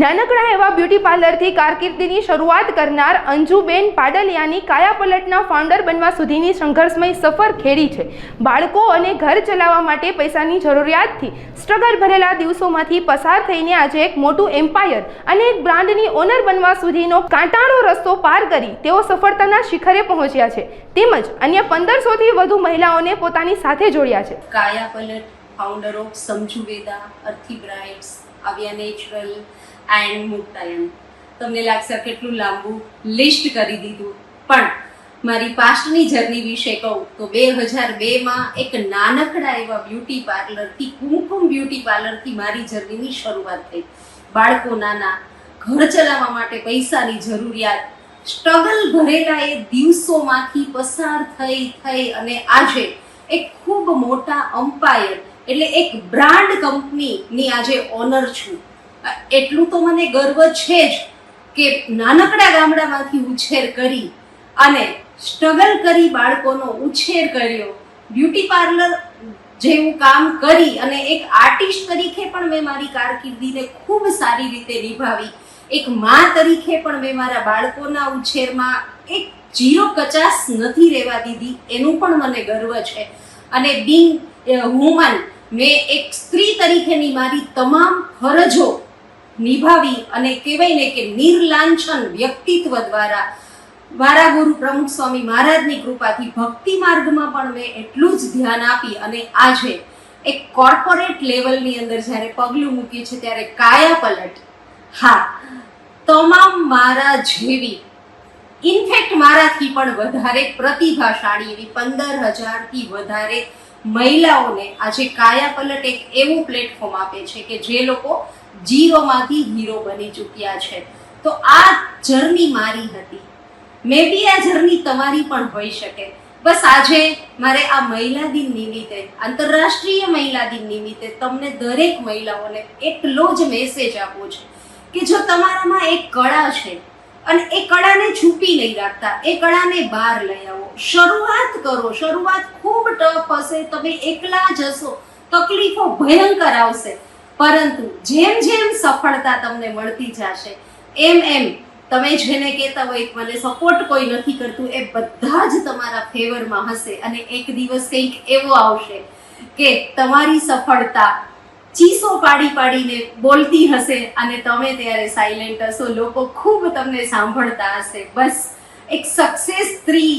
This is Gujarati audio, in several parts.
નાનકડા એવા બ્યુટી પાર્લરથી કારકિર્દીની શરૂઆત કરનાર અંજુબેન પાડલિયાની કાયાપલટના ફાઉન્ડર બનવા સુધીની સંઘર્ષમય સફર ખેડી છે. બાળકો અને ઘર ચલાવવા માટે પૈસાની જરૂરિયાતથી સ્ટ્રગલ ભરેલા દિવસોમાંથી પસાર થઈને આજે એક મોટું એમ્પાયર અને એક બ્રાન્ડની ઓનર બનવા સુધીનો કાંટાળો રસ્તો પાર કરી તેઓ સફળતાના શિખરે પહોંચ્યા છે. તેમજ અન્ય 1500થી વધુ મહિલાઓને પોતાની સાથે જોડ્યા છે. કાયાપલટ ફાઉન્ડર ઓફ સમજુ વેદા, અર્થી બ્રાઇટ્સ, આવ્યા નેચરલ એન્ડ મુક્તાયન. તમને લાગશે કેટલું લાંબુ લિસ્ટ કરી દીધું, પણ મારી પાસ્ટની જર્ની વિશે કહું તો 2002માં એક નાનકડા એવા બ્યુટી પાર્લરથી, કુમકુમ બ્યુટી પાર્લરથી મારી જર્નીની શરૂઆત થઈ. બાળકો નાના, ઘર ચલાવવા માટે પૈસાની જરૂરિયાત, સ્ટ્રગલ ભરેલા એ દિવસોમાંથી પસાર થઈ અને આજે એક ખૂબ મોટા અમ્પાયર એટલે એક બ્રાન્ડ કંપનીની આજે ઓનર છું. એટલું તો મને ગર્વ છે જ કે નાનકડા ગામડામાંથી ઉછેર કરી અને સ્ટ્રગલ કરી બાળકોનો ઉછેર કર્યો, બ્યુટી પાર્લર જેવું કામ કરી અને એક આર્ટિસ્ટ તરીકે પણ મેં મારી કારકિર્દીને ખૂબ સારી રીતે નિભાવી. એક મા તરીકે પણ મેં મારા બાળકોના ઉછેરમાં એક જીરો કચાશ નથી રહેવા દીધી, એનું પણ મને ગર્વ છે. અને બિંગ વુમન, મેં એક સ્ત્રી તરીકેની મારી તમામ ફરજો નિભાવી અને કહેવાય ને કે નિર્લાંછન વ્યક્તિત્વ દ્વારા મારા ગુરુ પ્રમુખ સ્વામી મહારાજની કૃપાથી ભક્તિ માર્ગમાં પણ મેં એટલું જ ધ્યાન આપી અને આજે એક કોર્પોરેટ લેવલની અંદર જ્યારે પગલું મૂક્યું છે ત્યારે કાયાપલટ, હા, તમામ મારા જેવી, ઇનફેક્ટ મારાથી પણ વધારે પ્રતિભાશાળી એવી 15,000થી વધારે મહિલાઓને આજે કાયાપલટ એક એવું પ્લેટફોર્મ આપે છે કે જે લોકો ઝીરોમાંથી હીરો બની ચૂક્યા છે. તો આ જર્ની મારી હતી, મે બી આ જર્ની તમારી પણ હોઈ શકે. બસ આજે મારે આ મહિલા દિન નિમિત્તે, આંતરરાષ્ટ્રીય મહિલા દિન નિમિત્તે તમને દરેક મહિલાઓને એટલો જ મેસેજ આપવો છે કે જો તમારામાં એક કળા છે અને એ કળાને છુપી નહીં રાખતા, એ કળાને બહાર લઈ આવો, શરૂઆત કરો. શરૂઆત ખૂબ ટફ હશે, તમે એકલા જશો, તકલીફો ભયંકર આવશે, પરંતુ જેમ જેમ સફળતા તમને મળતી જશે એમ તમે જેને કહેતા હોય મને સપોર્ટ કોઈ નથી કરતું, એ બધા જ તમારા ફેવરમાં હશે અને એક દિવસ કંઈક એવો આવશે કે તમારી સફળતા ચીસો પાડીને બોલતી હશે અને તમે ત્યારે સાયલેન્ટ હશો, લોકો ખૂબ તમને સાંભળતા હશે. બસ એક સક્સેસ સ્ત્રી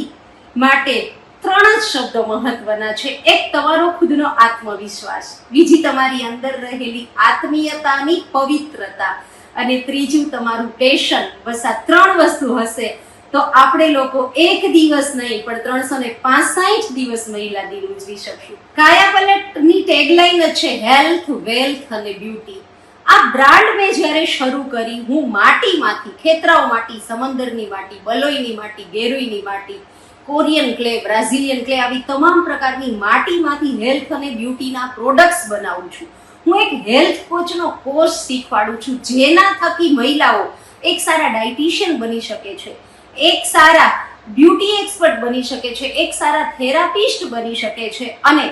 માટે 3 જ શબ્દો મહત્વના છે. એક તમારો ખુદનો આત્મવિશ્વાસ, બીજી તમારી અંદર રહેલી આત્મીયતાની પવિત્રતા અને ત્રીજું તમારું પેશન. બસ આ 3 વસ્તુ હશે તો આપણે લોકો એક દિવસ નહીં પણ 365 દિવસ મહિલા દિન ઉજવી શકશું. કાયાપલટની ટેગલાઈન જ છે હેલ્થ, વેલ્થ અને બ્યુટી. આ બ્રાન્ડ મેં જ્યારે શરૂ કરી, હું માટીમાંથી, ખેતરાઓ માટી, સમંદરની માટી, બલોઈની માટી, ગેરુઈની માટી, કોરિયન ક્લે, બ્રાઝિલિયન ક્લે, આવી તમામ પ્રકારની માટીમાંથી હેલ્થ અને બ્યુટીના પ્રોડક્ટ્સ બનાવું છું. હું એક હેલ્થ કોચનો કોર્સ શીખવાડું છું જેના થકી મહિલાઓ એક સારા ડાયટિશિયન બની શકે છે, એક સારા બ્યુટી એક્સપર્ટ બની શકે છે, એક સારા થેરાપિસ્ટ બની શકે છે. અને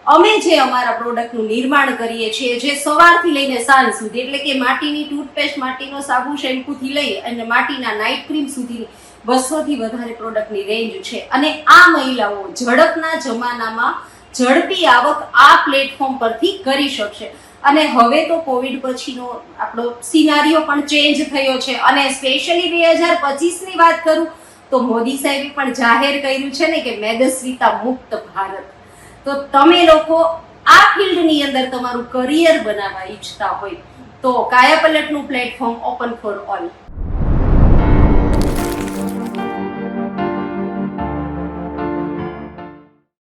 અમે જે અમારા પ્રોડક્ટનું નિર્માણ કરીએ છીએ, જે સવારથી લઈને સાંજ સુધી, એટલે કે માટીની ટૂથપેસ્ટ, માટીનો સાબુ, શેમ્પૂથી લઈ અને માટીના નાઇટ ક્રીમ સુધીની 200થી વધારે પ્રોડક્ટની રેન્જ છે. અને આ મહિલાઓ ઝડપના જમાનામાં ઝડપી આવક આ પ્લેટફોર્મ પરથી કરી શકશે. અને હવે તો કોવિડ પછીનો આપણો સિનારીઓ પણ ચેન્જ થયો છે અને સ્પેશિયલી 2025ની વાત કરું તો મોદી સાહેબે પણ જાહેર કર્યું છે ને કે મેદસ્વીતા મુક્ત ભારત. તો તમે લોકો આ ફિલ્ડની અંદર તમારું કરિયર બનાવવા ઈચ્છતા હોય તો કાયાપલટનું પ્લેટફોર્મ ઓપન ફોર ઓલ.